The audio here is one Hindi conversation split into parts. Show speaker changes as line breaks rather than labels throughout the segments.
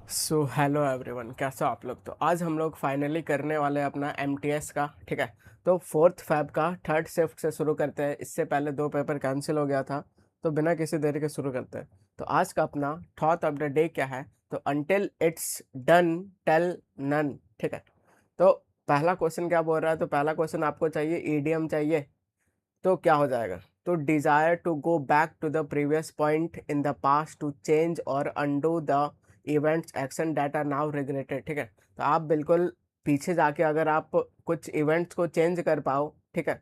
सो हेलो एवरीवन, कैसे हो आप लोग। तो आज हम लोग फाइनली करने वाले हैं अपना एमटीएस का। ठीक है, तो 4 फैब का थर्ड शिफ्ट से शुरू करते हैं। इससे पहले 2 पेपर कैंसिल हो गया था, तो बिना किसी देरी के शुरू करते हैं। तो आज का अपना थॉट ऑफ द डे क्या है, तो until it's done tell none. ठीक है, तो पहला क्वेश्चन क्या बोल रहा है, तो पहला क्वेश्चन आपको चाहिए ईडीएम चाहिए। तो क्या हो जाएगा, तो desire to go back to the previous point in the past to change और undo the events action that are now regretted. ठीक है, तो आप बिल्कुल पीछे जाके अगर आप कुछ इवेंट्स को चेंज कर पाओ, ठीक है,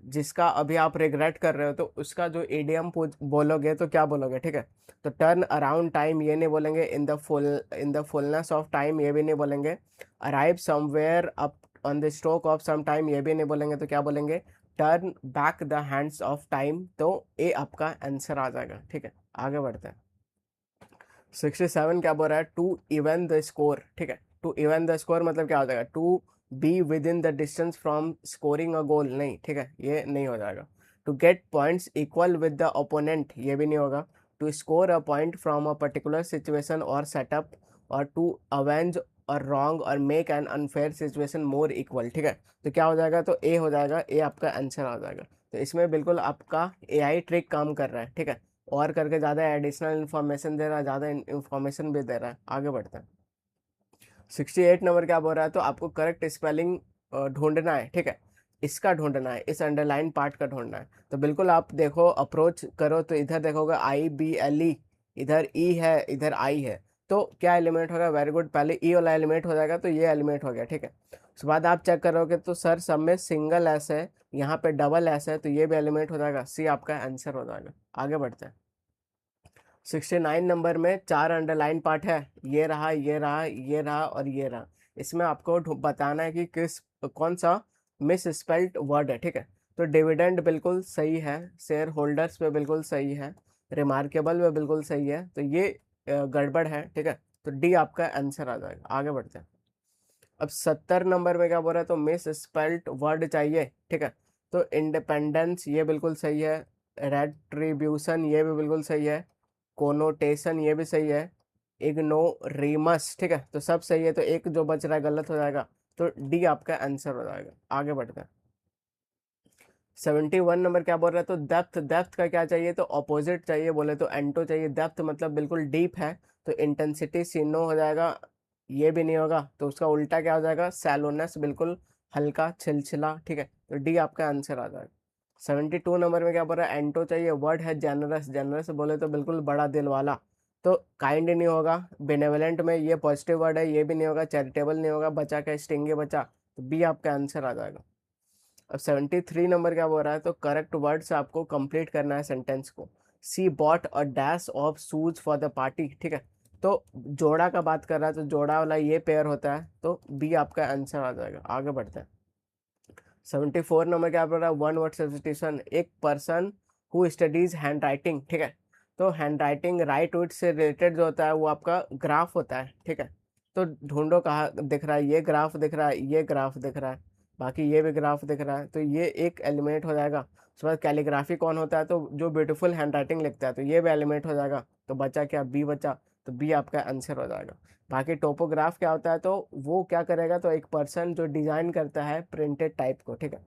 जिसका अभी आप रिग्रेट कर रहे हो, तो उसका जो ईडीएम बोलोगे तो क्या बोलोगे। ठीक है, तो टर्न अराउंड टाइम ये नहीं बोलेंगे, in the fullness of time ये भी नहीं बोलेंगे, arrive somewhere up on the stroke of some time ये भी नहीं बोलेंगे, तो क्या बोलेंगे, turn back the hands of time. तो ये आपका आंसर आ जाएगा। ठीक है, आगे बढ़ते हैं। 67 क्या बोल रहा है, टू इवन द स्कोर। ठीक है, टू इवन द स्कोर मतलब क्या हो जाएगा, to be with in the distance from scoring a goal. नहीं, ठीक है, ये नहीं हो जाएगा। To get points equal with the opponent ये भी नहीं होगा। To score a point from a particular situation or setup, or to avenge or wrong or make an unfair situation more equal. ठीक है, तो क्या हो जाएगा, तो ए हो जाएगा, ए आपका आंसर आ जाएगा। तो इसमें बिल्कुल आपका एआई ट्रिक काम कर रहा है। ठीक है, और करके ज़्यादा एडिशनल इन्फॉर्मेशन दे रहा है, ज़्यादा इन्फॉर्मेशन भी दे रहा है। आगे बढ़ते हैं। 68 नंबर क्या बोल रहा है, तो आपको करेक्ट स्पेलिंग ढूंढना है। ठीक है, इसका ढूंढना है, इस अंडरलाइन पार्ट का ढूंढना है। तो बिल्कुल आप देखो, अप्रोच करो तो इधर देखोगे IBLE, इधर ई है, इधर आई है। तो क्या एलिमेंट होगा, वेरी गुड, पहले ई वाला एलिमेंट हो जाएगा, तो ये एलिमेंट हो गया। ठीक है, उसके बाद आप चेक करोगे तो सर सब में सिंगल एस है, यहाँ पे डबल एस है, तो ये भी एलिमेंट हो जाएगा, सी आपका आंसर हो जाएगा। आगे बढ़ते हैं। 69 नंबर में 4 अंडरलाइन पार्ट है, ये रहा, ये रहा, ये रहा और ये रहा। इसमें आपको बताना है कि किस कौन सा मिस स्पेल्ड वर्ड है। ठीक है, तो डिविडेंड बिल्कुल सही है, शेयर होल्डर्स पे बिल्कुल सही है, रिमार्केबल पे बिल्कुल सही है, तो ये गड़बड़ है। ठीक है, तो डी आपका आंसर आ जाएगा। आगे बढ़ते हैं। अब 70 नंबर में क्या बोल रहा है, तो मिस स्पेल्ट वर्ड चाहिए। ठीक है, तो इंडिपेंडेंस ये बिल्कुल सही है, रेट्रीब्यूशन ये भी बिल्कुल सही है, कोनोटेशन ये भी सही है, इग्नोरीमस, ठीक है, तो सब सही है, तो एक जो बच रहा है गलत हो जाएगा, तो डी आपका आंसर हो जाएगा। आगे बढ़ते हैं। 71 नंबर क्या बोल रहा है, तो डेप्थ, डेप्थ का क्या चाहिए, तो ऑपोजिट चाहिए, बोले तो एंटो चाहिए। डेप्थ मतलब बिल्कुल डीप है, तो इंटेंसिटी सीनो हो जाएगा, ये भी नहीं होगा, तो उसका उल्टा क्या हो जाएगा, सैलोनेस, बिल्कुल हल्का छिलछिला। ठीक है, तो डी आपका आंसर आ जाएगा। 72 नंबर में क्या बोल रहा है, एंटो चाहिए, वर्ड है जेनरस, जेनरस बोले तो बिल्कुल बड़ा दिल वाला, तो काइंड नहीं होगा। बेनेवलेंट में ये पॉजिटिव वर्ड है, ये भी नहीं होगा। चैरिटेबल नहीं होगा, बचा का स्टिंगे बचा, तो बी आपका आंसर आ जाएगा। अब 73 नंबर क्या बोल रहा है, तो करेक्ट वर्ड से आपको कंप्लीट करना है सेंटेंस को। She bought a dash of shoes for the party. ठीक है, तो जोड़ा का बात कर रहा है, तो जोड़ा वाला ये पेयर होता है, तो बी आपका आंसर आ जाएगा। आगे बढ़ते हैं। 74 नंबर क्या बोल रहा है, वन वर्ड सब्स्टिट्यूशन, एक person who studies hand writing. ठीक है, तो हैंड राइटिंग राइट विट से रिलेटेड जो होता है वो आपका ग्राफ होता है। ठीक है, तो ढूंढो कहाँ दिख रहा है, ये ग्राफ दिख रहा है, ये ग्राफ दिख रहा है, बाकी ये भी ग्राफ दिख रहा है, तो ये एक एलिमेंट हो जाएगा। उसके बाद कैलीग्राफी कौन होता है, तो जो ब्यूटीफुल हैंड राइटिंग लिखता है, तो ये भी एलिमेंट हो जाएगा। तो बचा क्या, बी बचा, तो बी आपका आंसर हो जाएगा। बाकी टोपोग्राफ क्या होता है, तो वो क्या करेगा, तो एक पर्सन जो डिजाइन करता है प्रिंटेड टाइप को। ठीक है,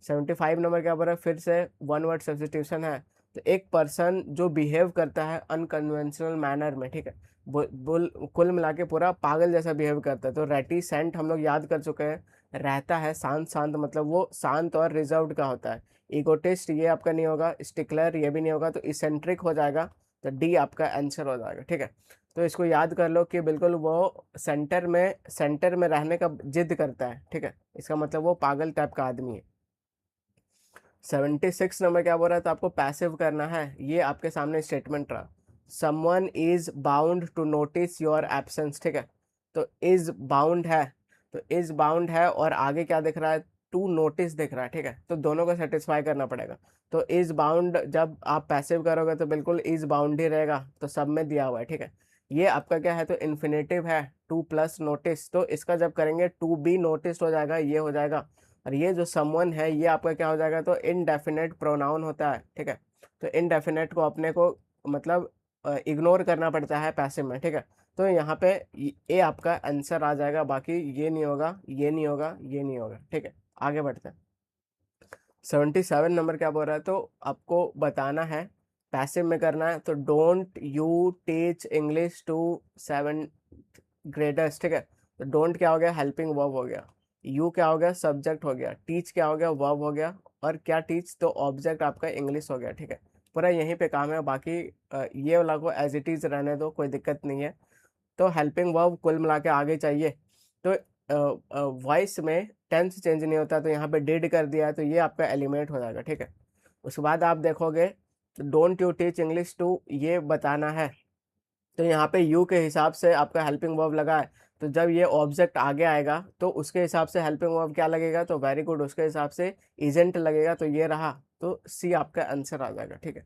75 नंबर क्या बोल रहा है, फिर से वन वर्ड सब्स्टिट्यूशन है, तो एक पर्सन जो बिहेव करता है अनकन्वेंशनल मैनर में। ठीक है, कुल मिला के पूरा पागल जैसा बिहेव करता है, तो रेटिसेंट हम लोग याद कर चुके हैं, रहता है शांत, शांत मतलब वो शांत और रिजर्व्ड का होता है। ईगोटिस्ट ये आपका नहीं होगा, स्टिकलर ये भी नहीं होगा, तो इसेंट्रिक हो जाएगा, तो डी आपका आंसर हो जाएगा। ठीक है, तो इसको याद कर लो कि बिल्कुल वो सेंटर में रहने का जिद करता है। ठीक है, इसका मतलब वो पागल टाइप का आदमी है। 76 नंबर क्या बोल रहा है, तो आपको पैसिव करना है, ये आपके सामने स्टेटमेंट रहा, someone is bound to notice your absence. ठीक है, तो इज बाउंड है, तो इज बाउंड है, और आगे क्या दिख रहा है, टू नोटिस दिख रहा है। ठीक है, तो दोनों को सेटिस्फाई करना पड़ेगा। तो इज बाउंड जब आप पैसिव करोगे तो बिल्कुल इज बाउंड ही रहेगा, तो सब में दिया हुआ है। ठीक है, ये आपका क्या है, तो इन्फिनेटिव है, टू प्लस नोटिस, तो इसका जब करेंगे टू बी नोटिस हो जाएगा, ये हो जाएगा। और ये जो समवन है ये आपका क्या हो जाएगा, तो इनडेफिनेट प्रोनाउन होता है। ठीक है, तो इनडेफिनेट को अपने को मतलब इग्नोर करना पड़ता है पैसिव में, ठीक है। तो यहाँ पे ए आपका आंसर आ जाएगा, बाकी ये नहीं होगा, ये नहीं होगा, ये नहीं होगा, ठीक है। आगे बढ़ते हैं। 77 नंबर क्या बोल रहा है, तो आपको बताना है, पैसिव में करना है, तो don't you teach English to 7 graders, ठीक है। तो डोंट क्या हो गया, हेल्पिंग वर्ब हो गया, यू क्या हो गया, सब्जेक्ट हो गया, टीच क्या हो गया, वर्ब हो गया, और क्या टीच, तो ऑब्जेक्ट आपका इंग्लिश हो गया, ठीक है। पूरा यहीं पे काम है, बाकी ये वाला को एज इट इज रहने दो, कोई दिक्कत नहीं है। तो हेल्पिंग वर्ब कुल मिला के आगे चाहिए, तो वॉइस में टेंस चेंज नहीं होता, तो यहाँ पे डिड कर दिया है, तो ये आपका एलिमिनेट हो जाएगा, ठीक है। उसके बाद आप देखोगे तो don't you teach English to, ये बताना है, तो यहाँ पे यू के हिसाब से आपका हेल्पिंग वर्ब लगा है, तो जब ये ऑब्जेक्ट आगे आएगा तो उसके हिसाब से हेल्पिंग वर्ब क्या लगेगा, तो वेरी गुड, उसके हिसाब से इजेंट लगेगा, तो ये रहा, तो सी आपका आंसर आ जाएगा, ठीक है।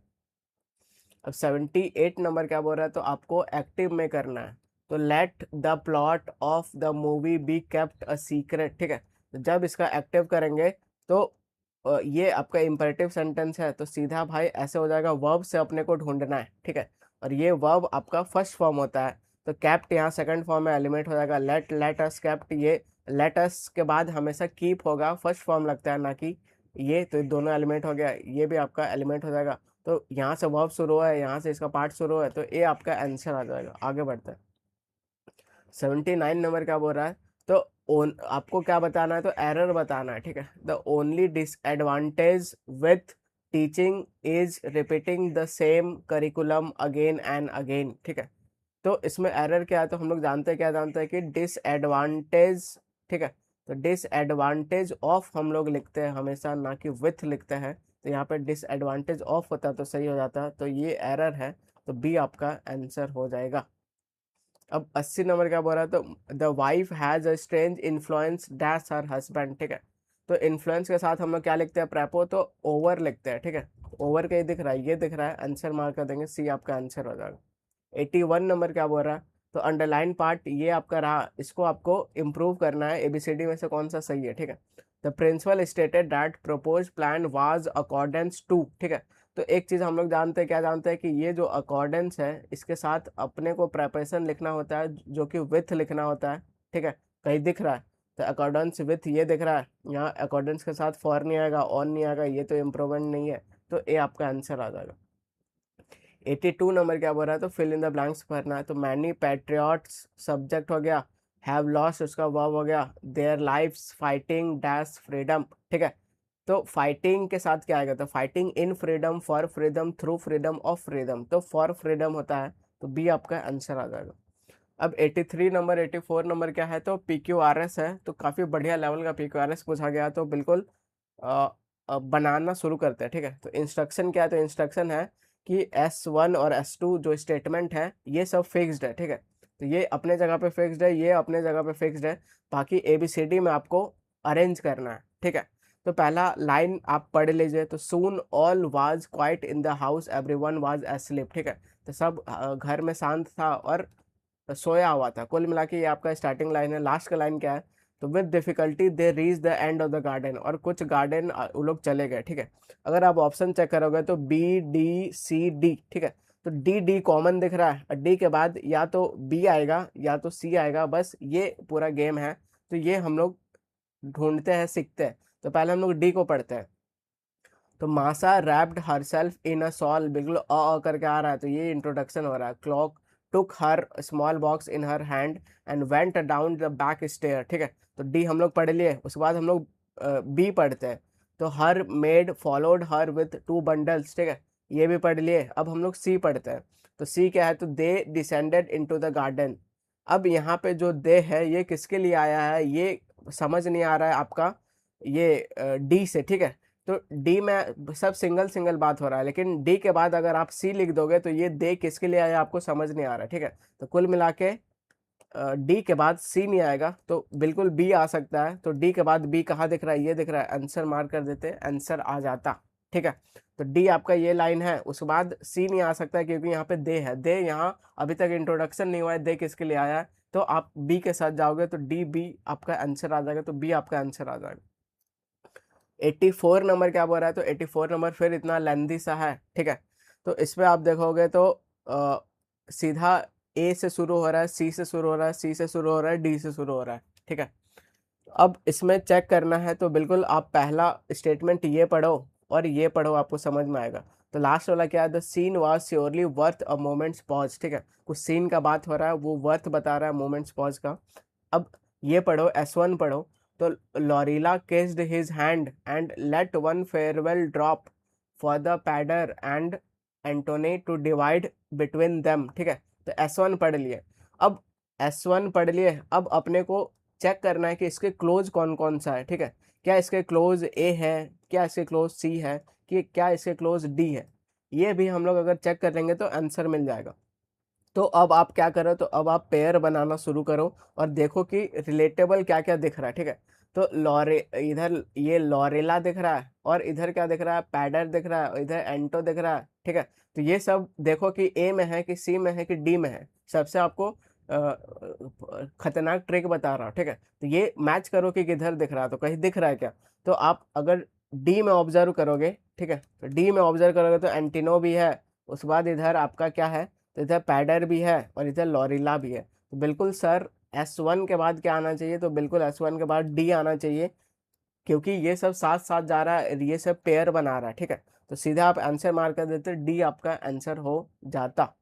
अब 78 नंबर क्या बोल रहा है, तो आपको एक्टिव में करना है, तो let the plot of the movie be kept a secret, ठीक है। तो जब इसका एक्टिव करेंगे तो ये आपका इम्परेटिव सेंटेंस है, तो सीधा भाई ऐसे हो जाएगा, वर्ब से अपने को ढूंढना है, ठीक है। और ये वर्ब आपका फर्स्ट फॉर्म होता है, तो कैप्ट यहाँ सेकंड फॉर्म में एलिमेंट हो जाएगा, लेट अस कैप्ट, ये लेट अस के बाद हमेशा कीप होगा, फर्स्ट फॉर्म लगता है ना कि ये, तो दोनों एलिमेंट हो गया, ये भी आपका एलिमेंट हो जाएगा, तो यहाँ से वर्ब शुरू है, यहाँ से इसका पार्ट शुरू है, तो ए आपका आंसर आ जाएगा। आगे बढ़ते हैं। 79 नंबर क्या बोल रहा है, तो आपको क्या बताना है, तो एरर बताना है, ठीक है। The only disadvantage with teaching is repeating the same curriculum again and again, ठीक है। तो इसमें एरर क्या है, तो हम लोग जानते हैं, क्या जानते हैं कि डिसएडवांटेज, ठीक है। तो डिसएडवांटेज ऑफ हम लोग लिखते हैं हमेशा, ना कि विथ लिखते हैं, तो यहाँ पे डिसएडवांटेज ऑफ होता तो सही हो जाता, तो ये एरर है, तो बी आपका आंसर हो जाएगा। अब 80 नंबर क्या बोल रहा है, तो the wife has a strange influence dash her husband, ठीक है। तो इन्फ्लुएंस के साथ हम लोग क्या लिखते हैं, प्रेपो, तो ओवर लिखते हैं, ठीक है। ओवर का ये दिख रहा है, ये दिख रहा है, आंसर मार्क कर देंगे, सी आपका आंसर हो जाएगा। 81 नंबर क्या बोल रहा है, तो अंडरलाइन पार्ट ये आपका रहा, इसको आपको इम्प्रूव करना है, एबीसीडी में से कौन सा सही है, ठीक है। The principal stated that propose plan was accordance to, ठीक है। तो एक चीज़ हम लोग जानते हैं, क्या जानते हैं कि ये जो अकॉर्डेंस है, इसके साथ अपने को प्रेपरेशन लिखना होता है, जो कि विथ लिखना होता है, ठीक है। कहीं दिख रहा है, तो अकॉर्डेंस विथ ये दिख रहा है, यहाँ अकॉर्डेंस के साथ फॉर नहीं आएगा, ऑन नहीं आएगा, ये तो इम्प्रूवमेंट नहीं है, तो ए आपका आंसर आ जाएगा। 82 नंबर क्या बोल रहा है, तो फिल इन द ब्लैंक्स भरना है, तो मैनी पैट्रियट्स सब्जेक्ट हो गया, हैव लॉस्ट उसका वर्ब हो गया, their lives fighting dash freedom, ठीक है। तो फाइटिंग के साथ क्या आएगा, तो fighting in freedom, for freedom, through freedom, of freedom, तो फॉर फ्रीडम होता है, तो बी आपका आंसर आ जाएगा। अब 83 नंबर 84 नंबर क्या है, तो PQRS है, तो काफ़ी बढ़िया लेवल का PQRS पूछा गया, तो बिल्कुल बनाना शुरू करते हैं, ठीक है। तो इंस्ट्रक्शन क्या है, तो इंस्ट्रक्शन है कि S1 और S2 जो स्टेटमेंट है, ये सब फिक्स्ड है, ठीक है। तो ये अपने जगह पे फिक्स्ड है, ये अपने जगह पे फिक्स्ड है, बाकी ABCD में आपको अरेंज करना है, ठीक है। तो पहला लाइन आप पढ़ लीजिए, तो सून all was quite in the house everyone was asleep, ठीक है। तो सब घर में शांत था और सोया हुआ था, कुल मिला के ये आपका स्टार्टिंग लाइन है। लास्ट का लाइन क्या है, तो with difficulty they reach the end of the garden, और कुछ गार्डन वो लोग चले गए, ठीक है। अगर आप ऑप्शन चेक करोगे तो B D C D, ठीक है। तो D कॉमन दिख रहा है, और D के बाद या तो B आएगा या तो C आएगा, बस ये पूरा गेम है, तो ये हम लोग ढूंढते हैं, सीखते हैं। तो पहले हम लोग D को पढ़ते हैं, तो मासा wrapped herself in a shawl, बिल्कुल करके आ रहा है, तो ये इंट्रोडक्शन हो रहा है। Clock took her small box in her hand and went down the back stair, ठीक है। तो डी हम लोग पढ़ लिए, उसके बाद हम लोग बी पढ़ते हैं, तो her maid followed her with 2 bundles, ठीक है, ये भी पढ़ लिए। अब हम लोग सी पढ़ते हैं, तो सी क्या है, तो दे डिसेंडेड इनटू द गार्डन। अब यहाँ पे जो दे है, ये किसके लिए आया है, ये समझ नहीं आ रहा है आपका, ये डी से, ठीक है। तो डी में सब सिंगल सिंगल बात हो रहा है, लेकिन डी के बाद अगर आप सी लिख दोगे तो ये दे किसके लिए आया आपको समझ नहीं आ रहा है, ठीक है। तो कुल मिला के डी के बाद सी नहीं आएगा, तो बिल्कुल बी आ सकता है। तो डी के बाद बी कहाँ दिख रहा है, ये दिख रहा है, आंसर मार्क कर देते, आंसर आ जाता, ठीक है। तो डी आपका ये लाइन है, उसके बाद सी नहीं आ सकता क्योंकि यहाँ पे दे है, दे यहाँ अभी तक इंट्रोडक्शन नहीं हुआ है, दे किसके लिए आया है, तो आप बी के साथ जाओगे तो डी बी आपका आंसर आ जाएगा, तो बी आपका आंसर आ जाएगा। 84 नंबर क्या बोल रहा है, तो 84 नंबर फिर इतना लेंदी सा है, ठीक है। तो इस पे आप देखोगे तो सीधा ए से शुरू हो रहा है, सी से शुरू हो रहा है, सी से शुरू हो रहा है, डी से शुरू हो रहा है, ठीक है। अब इसमें चेक करना है तो बिल्कुल आप पहला स्टेटमेंट ये पढ़ो और ये पढ़ो, आपको समझ में आएगा। तो लास्ट वाला क्या है, the scene was surely worth a moment's pause, ठीक है। कुछ सीन का बात हो रहा है, वो वर्थ बता रहा है मोमेंट्स पॉज का। अब ये पढ़ो, S1 पढ़ो। तो Laurella kissed his hand and let one farewell drop for the padre and Antony to divide between them, ठीक है। तो S1 पढ़ लिए। अब S1 पढ़ लिए, अब अपने को चेक करना है कि इसके क्लोज कौन कौन सा है, ठीक है। क्या इसके क्लोज ए है, क्या इसके क्लोज सी है, कि क्या इसके क्लोज डी है। ये भी हम लोग अगर चेक कर लेंगे तो आंसर मिल जाएगा। तो अब आप क्या करो, तो अब आप पेयर बनाना शुरू करो और देखो कि रिलेटेबल क्या क्या दिख रहा है, ठीक है। तो लॉरे इधर ये लॉरेला दिख रहा है, और इधर क्या दिख रहा है, पैडर दिख रहा है, और इधर एंटो दिख रहा है, ठीक है। तो ये सब देखो कि ए में है कि सी में है कि डी में है। सबसे आपको खतरनाक ट्रिक बता रहा हूँ, ठीक है। तो ये मैच करो कि किधर दिख रहा है, तो कहीं दिख रहा है क्या। तो आप अगर डी में ऑब्जर्व करोगे, ठीक है, तो डी में ऑब्जर्व करोगे तो एंटिनो भी है, उसके बाद इधर आपका क्या है, तो इधर पैडर भी है और इधर लॉरिला भी है। तो बिल्कुल सर S1 के बाद क्या आना चाहिए, तो बिल्कुल S1 के बाद डी आना चाहिए, क्योंकि ये सब साथ साथ जा रहा है, ये सब पेयर बना रहा है, ठीक है। तो सीधा आप आंसर मार कर देते, डी आपका आंसर हो जाता।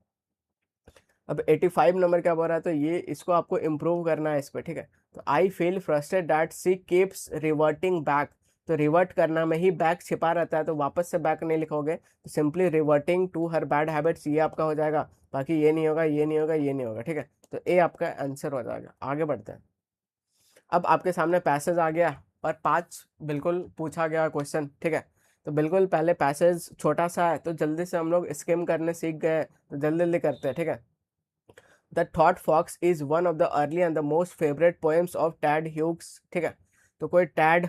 अब 85 नंबर क्या बोल रहा है, तो ये इसको आपको इम्प्रूव करना है इस पर, ठीक है। तो I feel frustrated that she keeps reverting back. तो रिवर्ट करना में ही बैक छिपा रहता है, तो वापस से बैक नहीं लिखोगे, तो simply reverting to her bad habits, ये आपका हो जाएगा। बाकी ये नहीं होगा, ये नहीं होगा, ये नहीं होगा, ठीक है। तो ए आपका आंसर हो जाएगा। आगे बढ़ते हैं। अब आपके सामने पैसेज आ गया और 5 बिल्कुल पूछा गया क्वेश्चन, ठीक है। तो बिल्कुल पहले पैसेज छोटा सा है, तो जल्दी से हम लोग स्किम करने सीख गए, तो जल्दी जल्दी करते हैं, ठीक है। The thought fox is one of the early and the most favourite poems of Ted Hughes, ठीक है। तो कोई टैड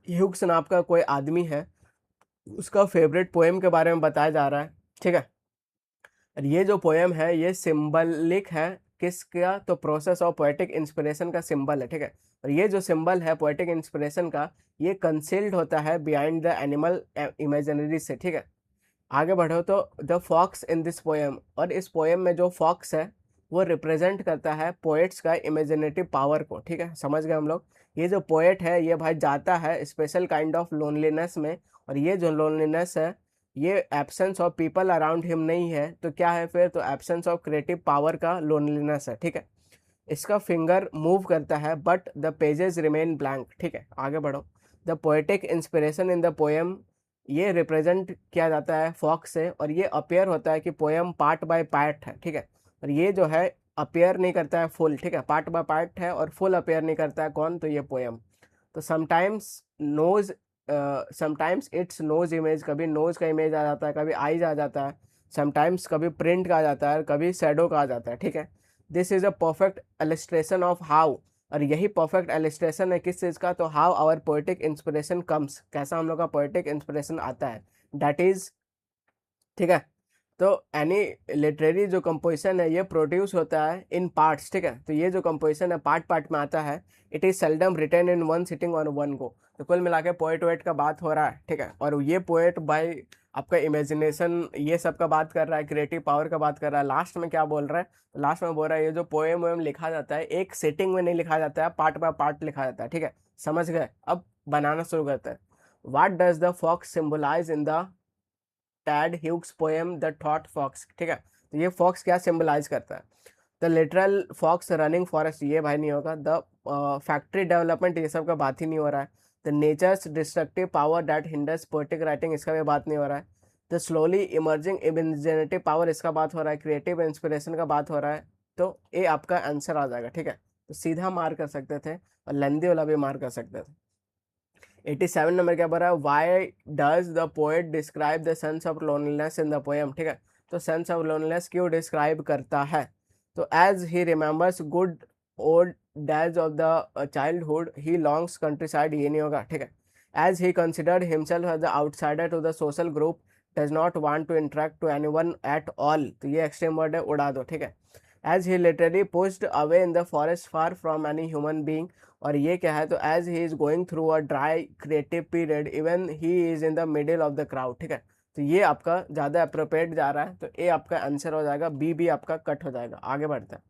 ह्यूग्स नाम का कोई आदमी है, उसका फेवरेट पोएम के बारे में बताया जा रहा है, ठीक है। और ये जो पोएम है ये सिंबलिक है किसका, तो प्रोसेस ऑफ पोएटिक इंस्पिरेशन का सिंबल है, ठीक है। और ये जो सिंबल है पोएटिक इंस्पिरेशन का, ये कंसील्ड होता है बिहाइंड द एनिमल इमेजिनरी से, ठीक है। आगे बढ़ो, तो the fox in this poem, और इस पोएम में जो फॉक्स है वो रिप्रेजेंट करता है पोएट्स का इमेजिनेटिव पावर को, ठीक है। समझ गए हम लोग। ये जो पोएट है ये भाई जाता है स्पेशल काइंड ऑफ लोनलीनेस में, और ये जो लोनलीनेस है ये absence of people around him नहीं है, तो क्या है फिर, तो एब्सेंस ऑफ क्रिएटिव पावर का लोनलीनेस है, ठीक है। इसका फिंगर मूव करता है but the pages remain blank, ठीक है। आगे बढ़ो। The poetic inspiration in the poem, ये रिप्रेजेंट किया जाता है फॉक्स से, और ये अपेयर होता है कि पोएम पार्ट बाय पार्ट है, ठीक है। और ये जो है अपेयर नहीं करता है फुल, ठीक है। पार्ट बाय पार्ट है और फुल अपेयर नहीं करता है, कौन, तो ये पोएम। तो sometimes nose, sometimes it's nose image, कभी नोज का इमेज आ जाता है, कभी आईज आ जाता है, समटाइम्स कभी प्रिंट का आ जाता है, कभी शेडो का आ जाता है, ठीक है। This is a perfect illustration of how, और यही परफेक्ट इलस्ट्रेशन है किस चीज़ का, तो how our poetic inspiration comes, कैसा हम लोग का पोएटिक इंस्पिरेशन आता है, दैट इज, ठीक है। तो एनी लिटरेरी जो कंपोजिशन है ये प्रोड्यूस होता है इन पार्ट्स, ठीक है। तो ये जो कंपोजिशन है पार्ट पार्ट में आता है। It is seldom written in one sitting on one go. तो कुल मिला के पोएट वेट का बात हो रहा है, ठीक है। और ये पोएट भाई आपका इमेजिनेशन ये सब का बात कर रहा है, क्रिएटिव पावर का बात कर रहा है। लास्ट में क्या बोल रहा है, तो लास्ट में बोल रहा है ये जो पोएम वोएम लिखा जाता है एक सेटिंग में नहीं लिखा जाता है, पार्ट बाय पार्ट लिखा जाता है, ठीक है। समझ गए। अब बनाना शुरू करते हैं। What does the fox symbolise in the Ted Hughes poem the thought fox, ठीक है। तो ये फॉक्स क्या सिंबलाइज करता है, the literal fox running forest, ये भाई नहीं होगा। द फैक्ट्री डेवलपमेंट, ये सब का बात ही नहीं हो रहा है। The natures destructive power that hinders poetic writing, इसका भी बात नहीं हो रहा है। The slowly emerging imaginative power, इसका बात हो रहा है। क्रिएटिव इंस्पिरेशन का बात हो रहा है। तो ये आपका आंसर आ जाएगा, ठीक है। तो सीधा मार कर सकते थे और लेंदी वाला भी मार कर सकते थे। 87 नंबर क्या बोल रहा है, why does the poet describe the sense of loneliness in the poem, ठीक है। तो सेंस ऑफ लोनलीनेस क्यों डिस्क्राइब करता है, तो as he remembers good old days of the childhood he longs country side, ये नहीं होगा, ठीक है। As he considered himself as the outsider to the social group, does not want to interact to anyone at all, तो ये एक्सट्रीम वर्ड है, उड़ा दो, ठीक है। As he literally pushed away in the forest far from any human being, और ये क्या है, तो as he is going through a dry creative period even he is in the middle of the crowd, ठीक है। तो तो ये आपका ज़्यादा अप्रोप्रिएट जा रहा है, तो ए आपका आंसर हो जाएगा, बी भी आपका कट हो जाएगा। आगे बढ़ते हैं।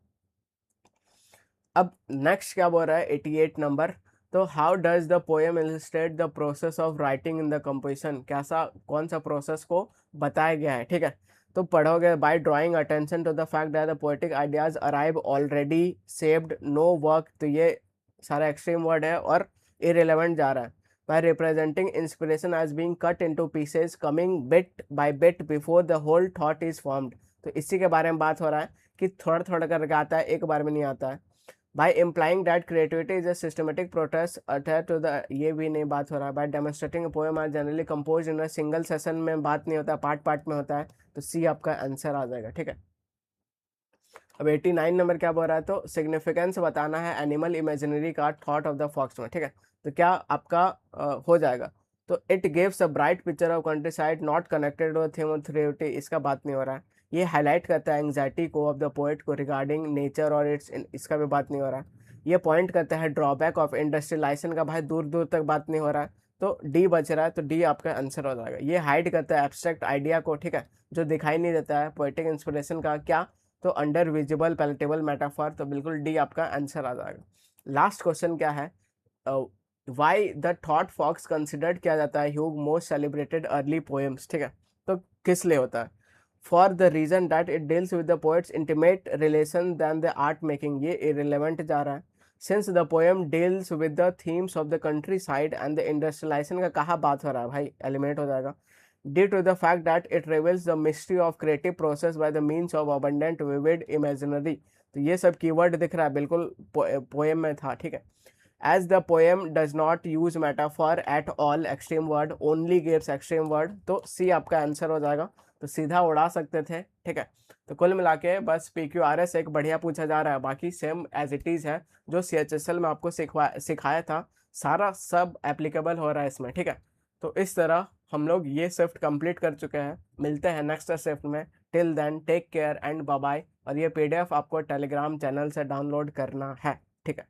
अब नेक्स्ट क्या बोल रहा है 88 नंबर, तो how does the poem illustrate the process of writing in the composition, कैसा कौन सा प्रोसेस को बताया गया है, ठीक है। तो पढ़ोगे, by drawing attention to the fact that the poetic ideas arrive already saved no work, तो ये सारा एक्सट्रीम वर्ड है और इरेलेवेंट जा रहा है। By representing inspiration as being cut into pieces coming bit by bit before the whole thought is formed, तो इसी के बारे में बात हो रहा है कि थोड़ा थोड़ा करके आता है, एक बार में नहीं आता है। by implying that creativity is a systematic process attached to the, ये भी नहीं बात हो रहा है। by demonstrating a poem are generally composed in a single session, में बात नहीं होता, पार्ट पार्ट में होता है, तो सी आपका आंसर आ जाएगा, ठीक है। अब 89 नंबर क्या बोल रहा है, तो सिग्निफिकेंस बताना है एनिमल इमेजिनरी का थॉट ऑफ द फॉक्स में, ठीक है। तो क्या आपका हो जाएगा, तो it gives a bright picture of countryside not connected with theme of theory, इसका बात नहीं हो रहा है। ये हाईलाइट करता है एंग्जाइटी को ऑफ द पोएट को रिगार्डिंग नेचर और इट्स, इसका भी बात नहीं हो रहा है। ये पॉइंट करता है ड्रॉबैक ऑफ इंडस्ट्रियलाइजेशन का, भाई दूर दूर तक बात नहीं हो रहा है, तो डी बच रहा है, तो डी आपका आंसर हो जाएगा। ये हाइड करता है एब्स्ट्रैक्ट आइडिया को, ठीक है, जो दिखाई नहीं देता है पोएटिक इंस्पिरेशन का, क्या, तो अंडर विजिबल पैलेटेबल मेटाफर, तो बिल्कुल डी आपका आंसर आ जाएगा। लास्ट क्वेश्चन क्या है, why the thought fox considered किया जाता है Hughes most celebrated early poems, ठीक है। तो किस लिए होता है, for the reason that it deals with the poet's intimate relation than the art making, ये इरेलेवेंट जा रहा है। Since the poem deals with the themes of the country side and the industrialization का कहाँ बात हो रहा है, भाई एलिमिनेट हो जाएगा। due to the fact that it reveals the mystery of creative process by the means of abundant vivid imaginary, तो ये सब कीवर्ड दिख रहा है, बिल्कुल पोएम में था, ठीक है। as the poem does not use metaphor at all, extreme word only gives extreme word, तो सी आपका आंसर हो जाएगा, तो सीधा उड़ा सकते थे, ठीक है। तो कुल मिला के बस PQRS एक बढ़िया पूछा जा रहा है, बाकी सेम एज इट इज़ है जो CHSL में आपको सिखाया था, सारा सब एप्लीकेबल हो रहा है इसमें, ठीक है। तो इस तरह हम लोग ये शिफ्ट कंप्लीट कर चुके हैं, मिलते हैं नेक्स्ट शिफ्ट में। Till then take care and bye bye, और ये PDF आपको टेलीग्राम चैनल से डाउनलोड करना है, ठीक है।